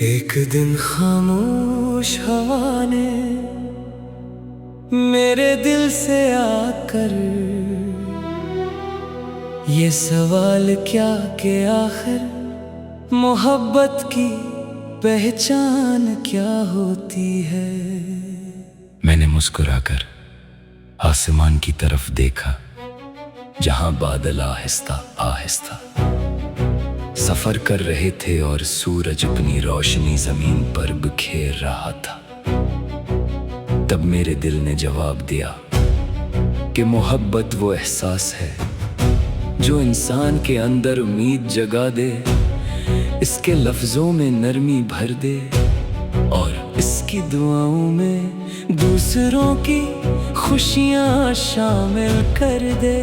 एक दिन खामोश हवा ने मेरे दिल से आकर ये सवाल क्या कि आखिर मोहब्बत की पहचान क्या होती है। मैंने मुस्कुराकर आसमान की तरफ देखा, जहां बादल आहिस्ता आहिस्ता सफर कर रहे थे और सूरज अपनी रोशनी जमीन पर बिखेर रहा था। तब मेरे दिल ने जवाब दिया कि मोहब्बत वो एहसास है जो इंसान के अंदर उम्मीद जगा दे, इसके लफ्जों में नरमी भर दे और इसकी दुआओं में दूसरों की खुशियां शामिल कर दे।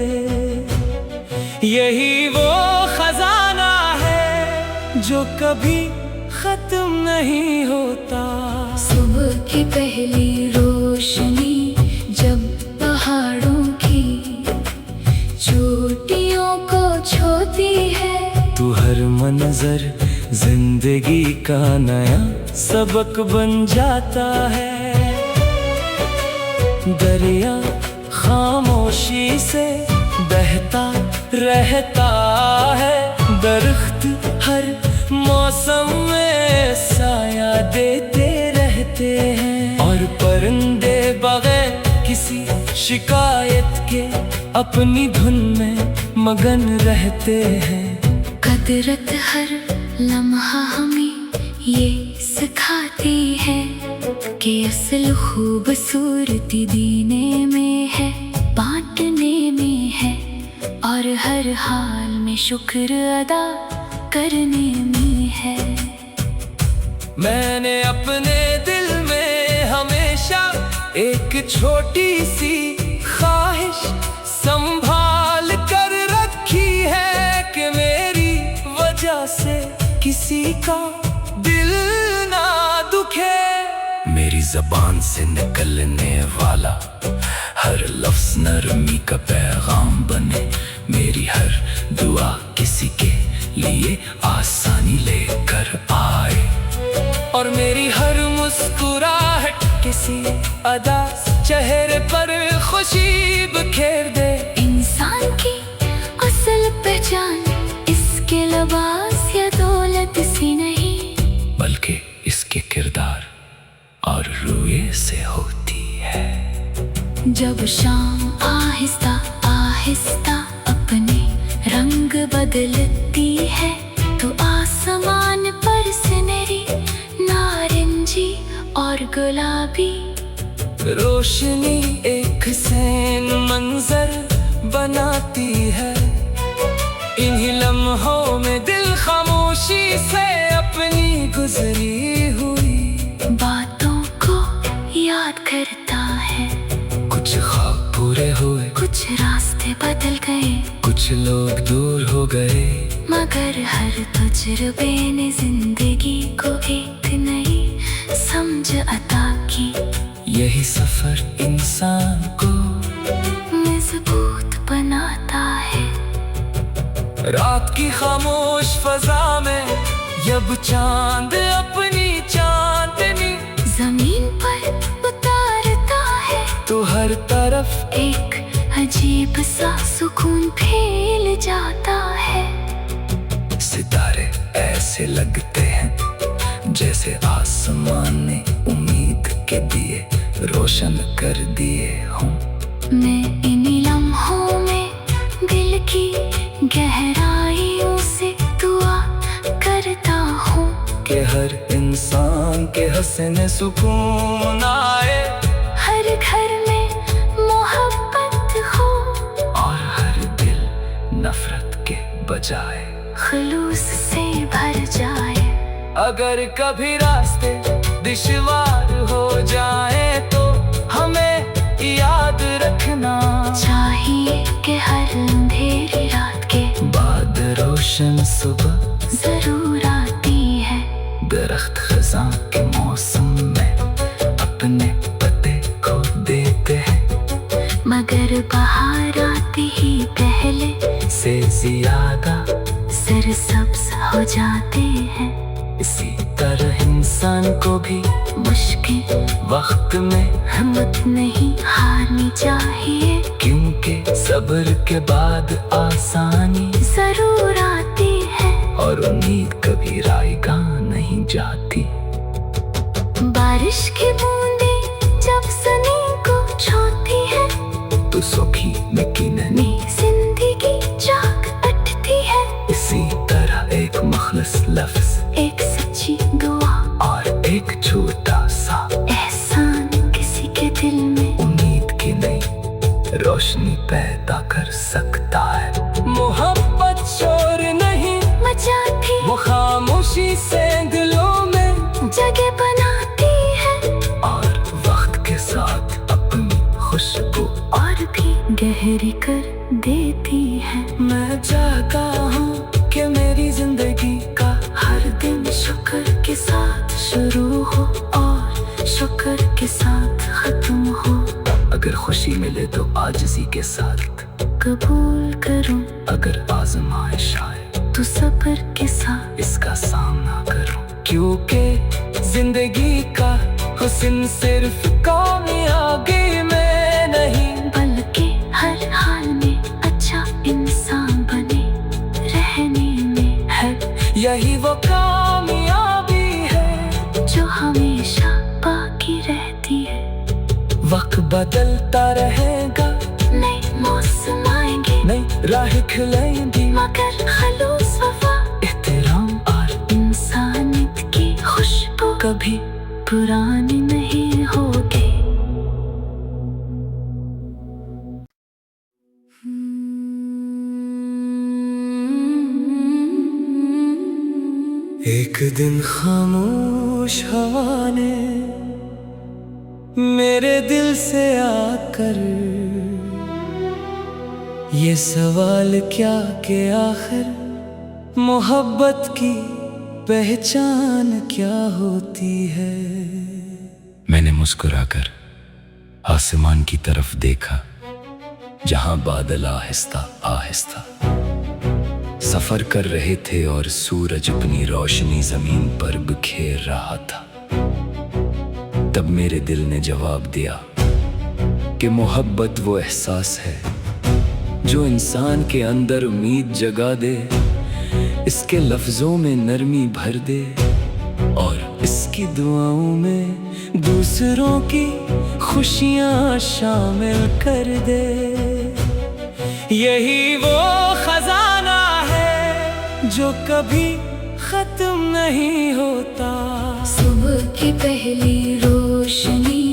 यही वो खजाना है जो कभी खत्म नहीं होता। सुबह की पहली रोशनी जब पहाड़ों की चोटियों को छूती है, तू हर मंजर जिंदगी का नया सबक बन जाता है। दरिया खामोशी से बहता रहता है, दरख्त हर मौसम में साया देते रहते हैं और परिंदे बगैर किसी शिकायत के अपनी धुन में मगन रहते हैं। कुदरत हर लम्हा हमें ये सिखाती है कि असल खूबसूरती देने में है, बांटने में है और हर हाल में शुक्र अदा करने में है। मैंने अपने दिल में हमेशा एक छोटी सी ख्वाहिश संभाल कर रखी है कि मेरी वजह से किसी का दिल ना दुखे। मेरी जबान से निकलने वाला हर लफ्ज नरमी का पैगाम बने, मेरी हर दुआ किसी के लिए आसानी लेकर आए और मेरी हर मुस्कुराहट किसी अदा चेहरे पर खुशी बिखेर दे। इंसान की असल पहचान इसके लिबास या दौलत से नहीं, बल्कि इसके किरदार और रूए से होती है। जब शाम आहिस्ता आहिस्ता अपने रंग बदलती है, तो आसमान पर सुनहरी नारंगी और गुलाबी रोशनी एक हसीन मंजर बनाती है। इन्हीं लम्हों में दिल खामोशी से अपनी गुजरी हुई बातों को याद करता है। कुछ ख्वाब पूरे हुए, कुछ रास्ते बदल गए, कुछ लोग दूर हो गए, मगर हर तजुर्बे ने जिंदगी को एक नई समझ अता की। यही सफर इंसान को मजबूत बनाता है। रात की खामोश फजा में जब चांद अपनी चांदनी जमीन पर उतारता है, तो हर तरफ एक अजीब सा सुकून फैल जाता है। सितारे ऐसे लगते हैं जैसे आसमान ने उम्मीद के दिए रोशन कर दिए हों। मैं इन्हीं लम्हों में दिल की गहराइयों से दुआ करता हूँ कि हर इंसान के हंसने सुकून आए, हर घर में मोहब्बत हो और हर दिल नफरत के बजाय खुलूस से भर जाए। अगर कभी रास्ते दुश्वार हो जाए तो हमें याद रखना चाहिए कि हर अंधेरी रात के बाद रोशन सुबह जरूर आती है। दरख्त खज़ां के मौसम में अपने पत्ते खो देते हैं, मगर बाहर आते ही पहले से ज्यादा सरसब्ज हो जाते हैं। इसी तरह इंसान को भी मुश्किल वक्त में हिम्मत नहीं हारनी चाहिए, क्योंकि सब्र के बाद आसानी जरूर आती है। और उम्मीद कभी रायगा नहीं जाती। बारिश की बूंदें जब ज़मीन को छूती है, तो सुखी यकीनन जिंदगी जाग उठती है। इसी तरह एक मखलस लफ्ज, एक सच्ची दुआ और एक छोटा सा एहसान किसी के दिल में उम्मीद की नई रोशनी पैदा कर सकता है। मोहब्बत शोर नहीं मचाती, वो खामोशी से दिलों में जगह बनाती है, और वक्त के साथ अपनी खुशबू और भी गहरी कर देती है। मैं चाहता हूँ कि मेरी जिंदगी का हर दिन शुक्र के साथ शुरू हो और शुक्र के साथ खत्म हो। अगर खुशी मिले तो आजिज़ी के साथ कबूल करूं अगर आजमाइश आए तो सब्र के साथ इसका सामना करूं, क्योंकि जिंदगी का हुस्न सिर्फ कामयाबी में नहीं बल्कि हर हाल में अच्छा इंसान बने रहने में है। यही वो कामयाबी है जो हमेशा बाकी रहती है। वक्त बदलता रहेगा, नए मौसम आएंगे, नई राह खिलेंगी, मगर खलूस वफा एहतराम और इंसानियत की खुशबू कभी पुरानी नहीं होगी। एक दिन खामोश हवा ने मेरे दिल से आकर ये सवाल क्या कि आखिर मोहब्बत की पहचान क्या होती है। मैंने मुस्कुराकर आसमान की तरफ देखा, जहां बादल आहिस्ता आहिस्ता सफर कर रहे थे और सूरज अपनी रोशनी जमीन पर बिखेर रहा था। तब मेरे दिल ने जवाब दिया कि मोहब्बत वो एहसास है जो इंसान के अंदर उम्मीद जगा दे, इसके लफ्जों में नरमी भर दे और इसकी दुआओं में दूसरों की खुशियां शामिल कर दे। यही वो खजाना है जो कभी खत्म नहीं होता। सुबह की पहली रोशनी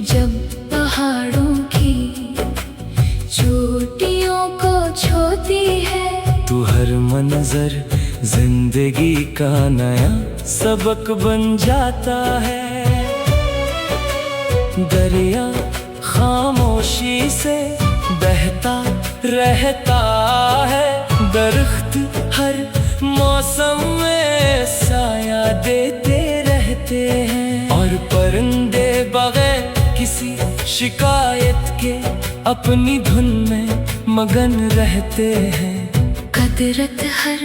जब पहाड़ों की चोटियों को छूती है, तू हर मंजर जिंदगी का नया सबक बन जाता है। दरिया खामोशी से बहता रहता है, दरख्त हर मौसम में साया देते रहते हैं, और परिंदे बगैर किसी शिकायत के अपनी धुन में मगन रहते हैं। कुदरत हर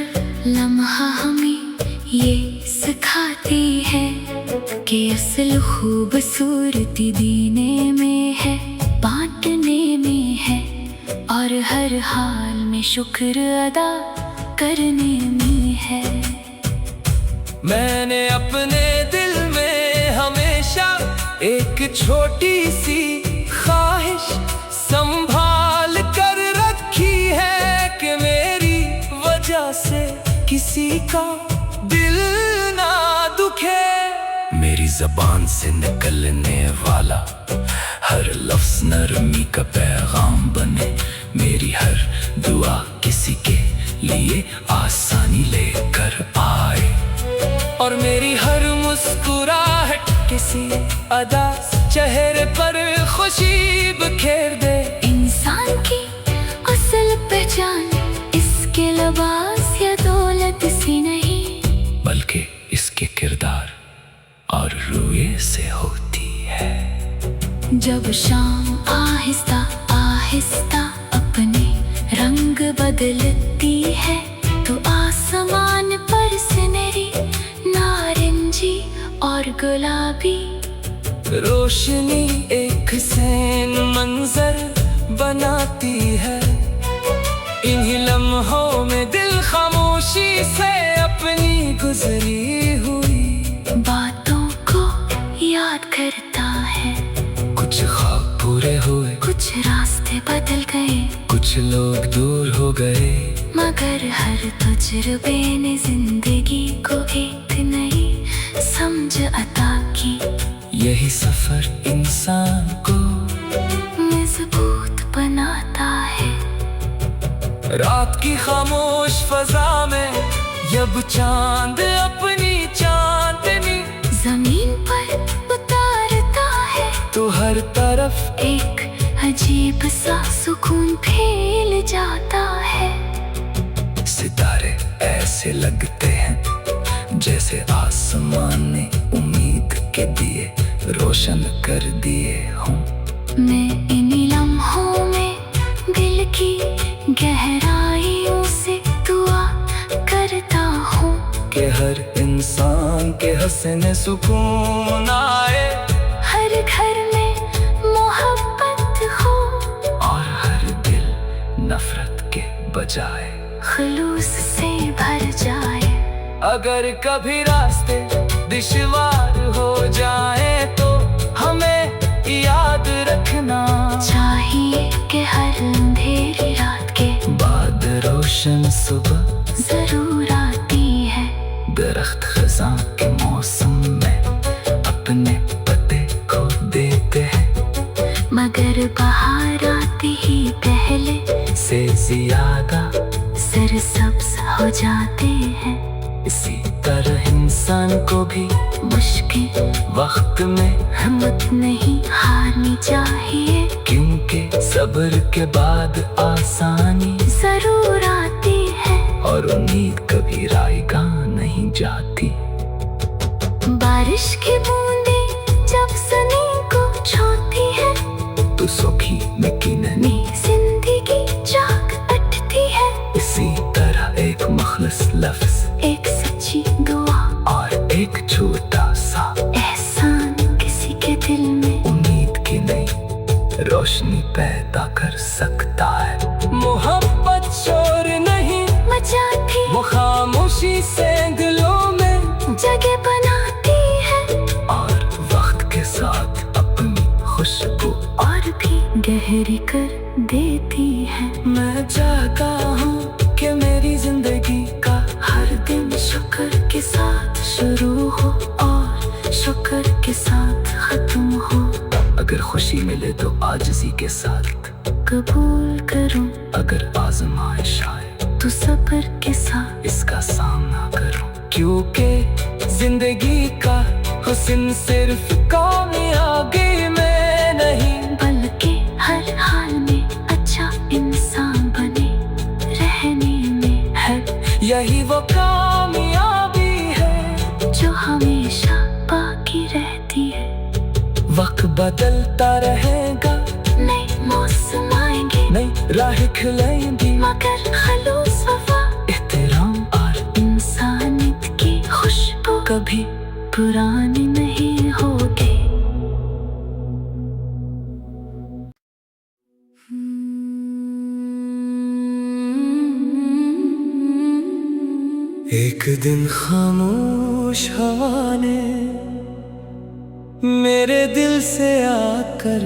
लम्हा हमें ये सिखाती है कि असल खूबसूरती देने में है, बांटने में है, और हर हाल में शुक्र अदा करने में है। मैंने अपने दिल में हमेशा एक छोटी सी ख्वाहिश संभाल कर रखी है कि मेरी वजह से किसी का दिल ना दुखे। मेरी जबान से निकलने वाला हर लफ्ज नरमी का पैगाम बने, मेरी हर दुआ किसी के लिए आसानी लेकर आए, और मेरी हर मुस्कुराहट किसी अदा चेहरे पर खुशी बिखेर दे। इंसान की असल पहचान इसके लिबास या दौलत से नहीं, बल्कि इसके किरदार और रूए से होती है। जब शाम आहिस्ता आहिस्ता अपने रंग बदलती है, तो आसमान पर सुनहरी नारंगी और गुलाबी। रोशनी एक हसीन मंजर बनाती है, इन्हीं लम्हों में दिल खामोशी से अपनी गुजरी हुई बातों को याद करता है। कुछ ख्वाब पूरे हुए, कुछ रास्ते बदल गए, कुछ लोग दूर हो गए, मगर हर तजुर्बे ने जिंदगी को एक नई समझ अता की। यही सफर इंसान को मजबूत बनाता है। रात की खामोश फजा में जब चांद अपनी चांदनी जमीन पर उतारता है, तो हर तरफ एक अजीब सा सुकून फैल जाता है। सितारे ऐसे लगते हैं जैसे आसमान ने उम्मीद के दिए रोशन कर दिए हों। मैं इन्हीं लम्हों में दिल की गहराइयों से दुआ करता हूँ कि हर इंसान के हंसने सुकून आए, हर घर में मोहब्बत हो और हर दिल नफरत के बजाय खुलूस से भर जाए। अगर कभी रास्ते दुश्वार हो जाए तो हमें याद रखना चाहिए कि हर अंधेरी रात के बाद रोशन सुबह जरूर आती है। दरख्त खज़ां के मौसम में अपने पत्ते खो देते हैं, मगर बाहर आते ही पहले से ज्यादा सरसब्ज हो जाते हैं। इसी तरह इंसान को भी मुश्किल वक्त में हिम्मत नहीं हारनी चाहिए, क्योंकि सब्र के बाद आसानी जरूर आती है। और उम्मीद कभी रायगा नहीं जाती। बारिश की बूंदें जब ज़मीन को छूती है, तो सूखी मिट्टी में जिंदगी जाग उठती है। इसी तरह एक मखलस लफ्ज, एक सच्ची दुआ और एक छोटा सा एहसान किसी के दिल में उम्मीद की नई रोशनी पैदा कर सकता है। मोहब्बत शोर नहीं मचाती, वो खामोशी से दिलों में जगह बनाती है, और वक्त के साथ अपनी खुशबू और भी गहरी कर देती है। मैं चाहता हूँ कि मेरी जिंदगी का हर दिन शुक्र के साथ शुरू हो और शुक्र के साथ खत्म हो। अगर खुशी मिले तो आजिज़ी के साथ कबूल करूं, अगर आज़माइश आए तो सब्र के साथ इसका सामना करूं, क्योंकि जिंदगी का हुस्न सिर्फ कामयाबी में नहीं, बल्कि हर हाल में अच्छा इंसान बने रहने में है। यही वो कामयाबी है जो हमेशा बाकी रहती है। वक्त बदलता रहेगा, नए मौसम आएंगे, नई राह खिलेंगी, मगर खलूस वफा एहतराम और इंसानियत की खुशबू कभी पुरानी नहीं होगी। एक दिन खामोश हवा ने मेरे दिल से आकर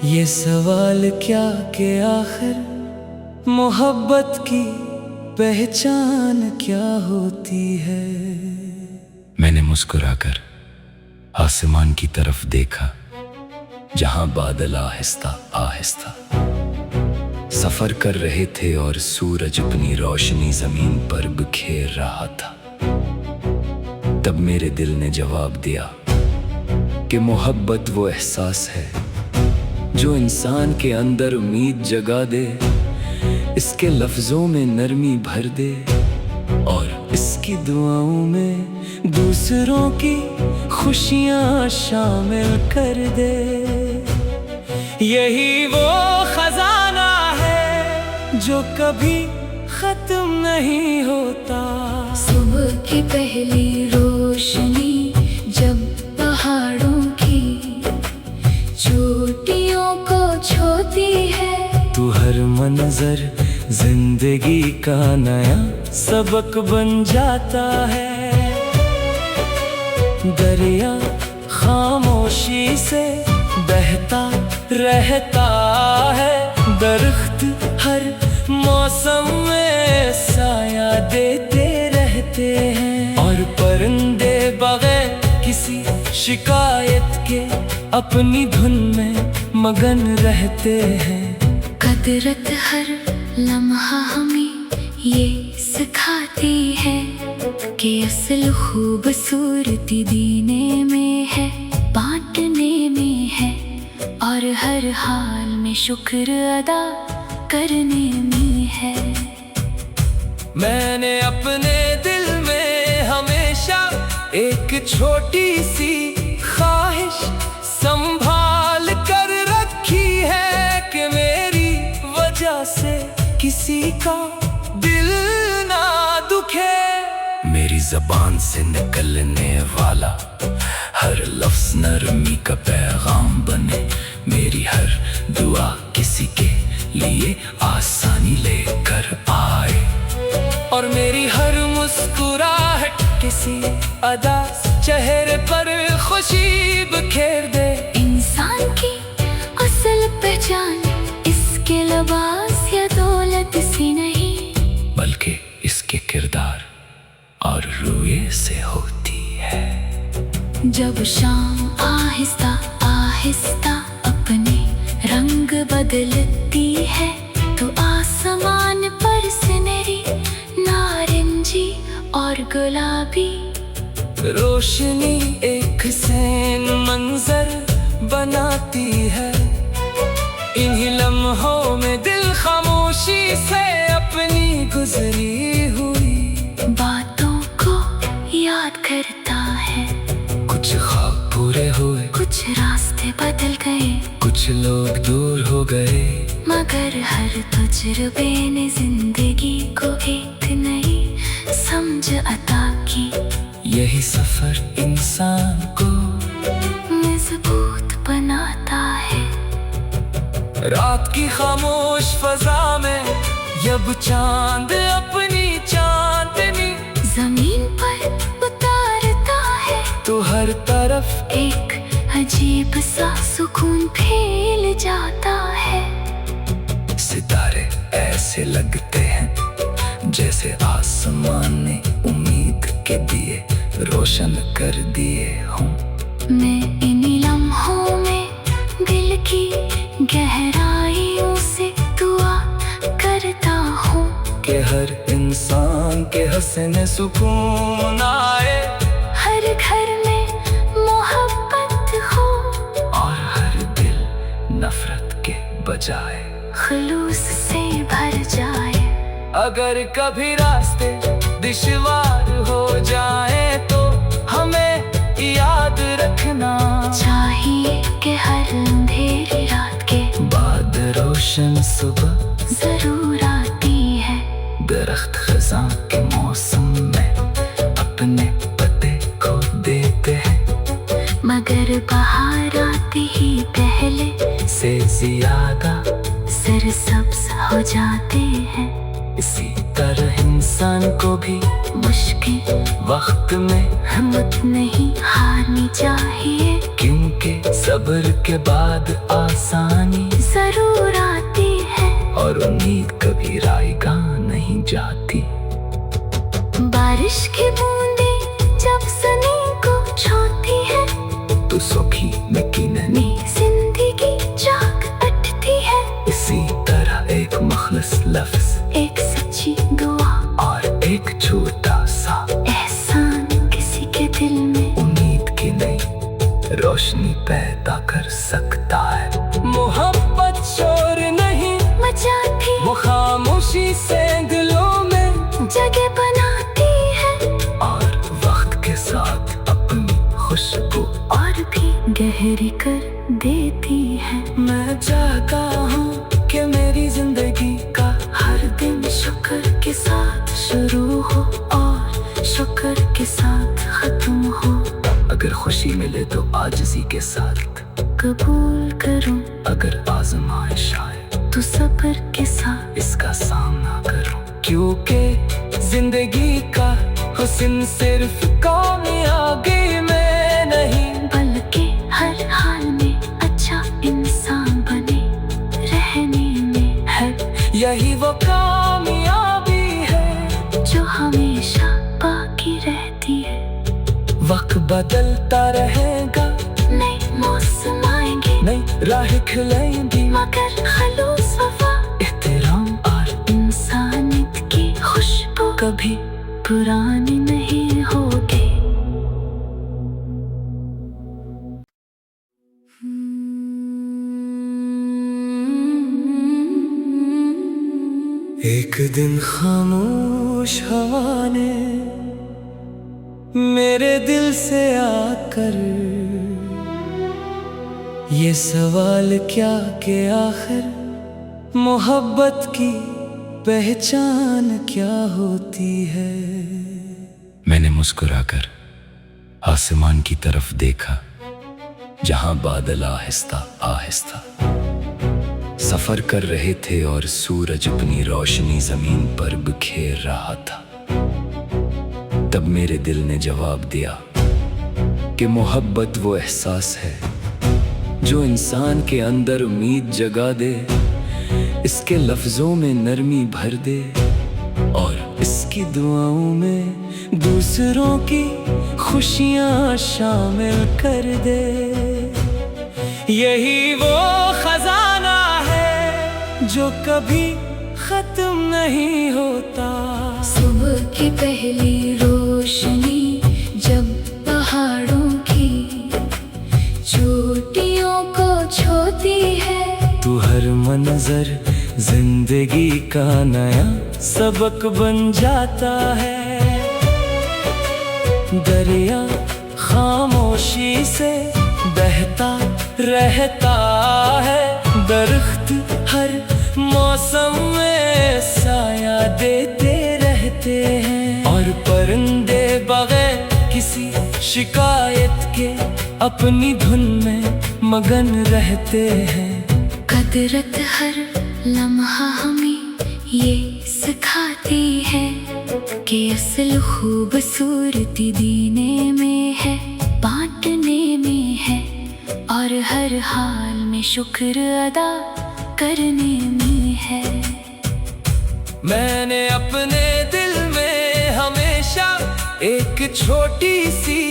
ये सवाल क्या कि आखिर मोहब्बत की पहचान क्या होती है। मैंने मुस्कुराकर आसमान की तरफ देखा, जहां बादल आहिस्ता आहिस्ता सफर कर रहे थे और सूरज अपनी रोशनी जमीन पर बिखेर रहा था। तब मेरे दिल ने जवाब दिया कि मोहब्बत वो एहसास है जो इंसान के अंदर उम्मीद जगा दे, इसके लफ्जों में नरमी भर दे और इसकी दुआओं में दूसरों की खुशियां शामिल कर दे। यही वो खजाना है जो कभी खत्म नहीं होता। सुबह की पहली रोशनी जब पहाड़ों की चोटियों को छूती है, तू हर मंजर जिंदगी का नया सबक बन जाता है। दरिया खामोशी से बहता रहता है, दरख्त हर मौसम में साया देते रहते हैं, और परिंदे बगैर किसी शिकायत के अपनी धुन में मगन रहते हैं। कुदरत हर लम्हा हमें ये सिखाती है कि असल खूबसूरती देने में है, बांटने में है, और हर हाल में शुक्र अदा करने में है। मैंने अपने दिल में हमेशा एक छोटी सी ख्वाहिश संभाल कर रखी है कि मेरी वजह से किसी का दिल ना दुखे। मेरी जबान से निकलने वाला हर लफ्ज नरमी का पैगाम बने, मेरी हर दुआ किसी के लिए आसानी लेकर आए, और मेरी हर मुस्कुराहट किसी अदा चेहरे पर खुशी बिखेर दे। इंसान की असल पहचान इसके लिबास या दौलत से नहीं, बल्कि इसके किरदार और रूये से होती है। जब शाम आहिस्ता आहिस्ता अपने रंग बदलती है, तो आसमान पर सुनहरी नारंगी और गुलाबी रोशनी एक हसीन मंजर बनाती है। इन्हीं लम्हों में दिल खामोशी से अपनी गुजरी हुई बातों को याद करता है। कुछ ख्वाब पूरे हुए, कुछ रास्ते बदल गए, कुछ लोग दूर हो गए, मगर हर तजुर्बे ने जिंदगी को एक नई समझ अता की। यही सफर इंसान को मजबूत बनाता है। रात की खामोश फजा में जब चांद अपनी चांदनी जमीन पर उतारता है, तो हर तरफ एक अजीब सा सुकून फैल जाता है। सितारे ऐसे लगते हैं जैसे आसमान ने उम्मीद के दिए रोशन कर दिए हों। मैं इन्हीं लम्हों में दिल की गहराइयों से दुआ करता हूँ कि हर इंसान के हंसने सुकून आए, हर घर में मोहब्बत हो, और हर दिल नफरत के बजाय खुलूस से भर जाए। अगर कभी रास्ते दुश्वार हो जाए तो हमें याद रखना चाहिए कि हर अंधेरी रात के बाद रोशन सुबह जरूर आती है। दरख्त खज़ां के मौसम में अपने पत्ते खो देते हैं, मगर बाहर आते ही पहले से ज्यादा सरसब्ज हो जाते हैं। इसी तरह इंसान को भी मुश्किल वक्त में हिम्मत नहीं हारनी चाहिए, क्योंकि सब्र के बाद आसानी जरूर आती है। और उम्मीद कभी रायगा नहीं जाती। बारिश की बूंदें जब ज़मीन को छूती है, तो सूखी मिट्टी में जिंदगी जाग उठती है। इसी तरह एक मखलस लफ्ज, एक सच्ची दुआ और एक छोटा सा एहसान किसी के दिल में उम्मीद की नई रोशनी पैदा कर सकता है। मोहब्बत शोर नहीं मचाती, वो खामोशी से दिलों में जगह बनाती है, और वक्त के साथ अपनी खुशबू और भी गहरी कर देती है। मैं चाहता हूँ कि मेरी जिंदगी का हर दिन शुक्र के खुशी मिले तो आजिज़ी के साथ कबूल करूं अगर आजमाइश आए तो सब्र के साथ इसका सामना करूं, क्योंकि जिंदगी का हुस्न सिर्फ कामयाबी में नहीं बल्कि हर हाल में अच्छा इंसान बने रहने में है। यही वो कामयाबी है जो हमेशा बाकी रहती है। वक्त बदलता रहेगा, नए मौसम आएंगे, नई राह खिलेंगी, मगर खलूस वफा एहतराम और इंसानियत की खुशबू कभी पुरानी नहीं होगी। एक दिन खामोश हवा ने मेरे दिल से आकर ये सवाल क्या कि आखिर मोहब्बत की पहचान क्या होती है। मैंने मुस्कुराकर आसमान की तरफ देखा, जहां बादल आहिस्ता आहिस्ता सफर कर रहे थे और सूरज अपनी रोशनी जमीन पर बिखेर रहा था। तब मेरे दिल ने जवाब दिया कि मोहब्बत वो एहसास है जो इंसान के अंदर उम्मीद जगा दे, इसके लफ्जों में नरमी भर दे और इसकी दुआओं में दूसरों की खुशियां शामिल कर दे। यही वो खजाना है जो कभी खत्म नहीं होता। सुबह की पहली रोशनी जब पहाड़ों की चोटियों को छूती है, तू हर मंजर जिंदगी का नया सबक बन जाता है। दरिया खामोशी से बहता रहता है, दरख्त हर मौसम में साया देते रहते हैं और परिंदे बगैर किसी शिकायत के अपनी धुन में मगन रहते हैं। कुदरत हर लम्हा हमें ये सिखाती है कि असल खूबसूरती देने में है, बांटने में है और हर हाल में शुक्र अदा करने में है। मैंने अपने दिल में हमेशा एक छोटी सी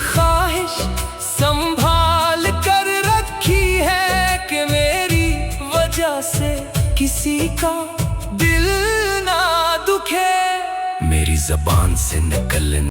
ख्वाहिश संभाल कर रखी है कि मेरी वजह से किसी का दिल ना दुखे। मेरी ज़बान से निकलने